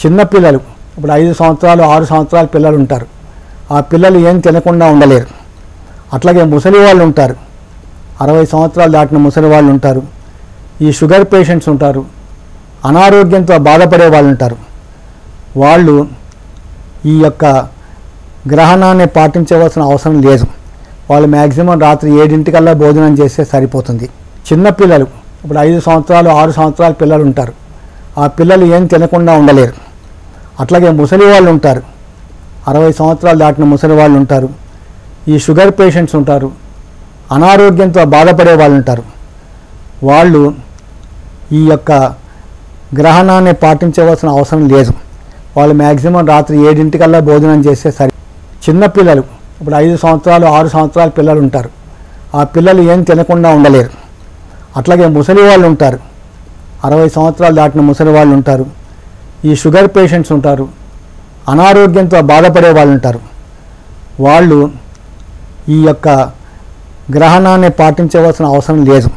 చిన్న పిల్లలు ఇప్పుడు 5 సంవత్సరాలు 6 సంవత్సరాల పిల్లలు ఉంటారు. ఆ పిల్లలు ఏం తినకుండా ఉండలేరు. అట్లాగే ముసలి వాళ్ళు ఉంటారు, 60 సంవత్సరాలు దాటిన ముసలి వాళ్ళు ఉంటారు, ఈ షుగర్ పేషెంట్స్ ఉంటారు, అనారోగ్యంతో బాధపడే వాళ్ళు ఉంటారు. వాళ్ళు ఈ యొక్క గ్రహణాన్ని పాటించవలసిన అవసరం లేదు. వాళ్ళు మ్యాక్సిమం రాత్రి 7 భోజనం చేస్తే సరిపోతుంది. చిన్న పిల్లలు ఇప్పుడు 5 సంవత్సరాలు 6 సంవత్సరాల పిల్లలు ఉంటారు. ఆ పిల్లలు ఏం తినకుండా ఉండలేరు. అట్లాగే ముసలి వాళ్ళు ఉంటారు, 60 సంవత్సరాలు దాటిన ముసలి వాళ్ళు ఉంటారు, ఈ షుగర్ పేషెంట్స్ ఉంటారు, అనారోగ్యంతో బాధపడే వాళ్ళు ఉంటారు. వాళ్ళు ఈ యొక్క గ్రహణాన్ని పాటించవలసిన అవసరం లేదు. వాళ్ళు మ్యాక్సిమం రాత్రి 7 భోజనం చేస్తే సరి. చిన్న పిల్లలు ఇప్పుడు 5 సంవత్సరాలు 6 సంవత్సరాల పిల్లలు ఉంటారు. ఆ పిల్లలు ఏం తినకుండా ఉండలేరు. అట్లాగే ముసలి వాళ్ళు ఉంటారు, 60 సంవత్సరాలు దాటిన ముసలి వాళ్ళు ఉంటారు, ఈ షుగర్ పేషెంట్స్ ఉంటారు, అనారోగ్యంతో బాధపడే వాళ్ళు ఉంటారు. వాళ్ళు ఈ యొక్క గ్రహణాన్ని పాటించవలసిన అవసరం లేదు.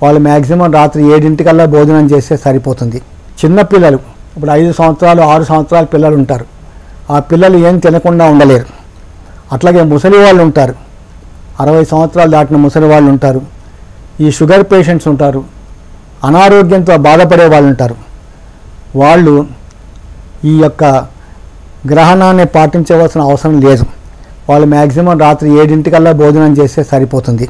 వాళ్ళు మ్యాక్సిమం రాత్రి 7 భోజనం చేస్తే సరిపోతుంది. చిన్న పిల్లలు ఇప్పుడు 5 సంవత్సరాలు 6 సంవత్సరాల పిల్లలు ఉంటారు. ఆ పిల్లలు ఏం తినకుండా ఉండలేరు. అట్లాగే ముసలి వాళ్ళు ఉంటారు, 60 సంవత్సరాలు దాటిన ముసలి వాళ్ళు ఉంటారు, ఈ షుగర్ పేషెంట్స్ ఉంటారు, అనారోగ్యంతో బాధపడే వాళ్ళు ఉంటారు. వాళ్ళు ఈ యొక్క గ్రహణాన్ని పాటించవలసిన అవసరం లేదు. వాళ్ళు మ్యాక్సిమం రాత్రి 7 భోజనం చేస్తే సరిపోతుంది.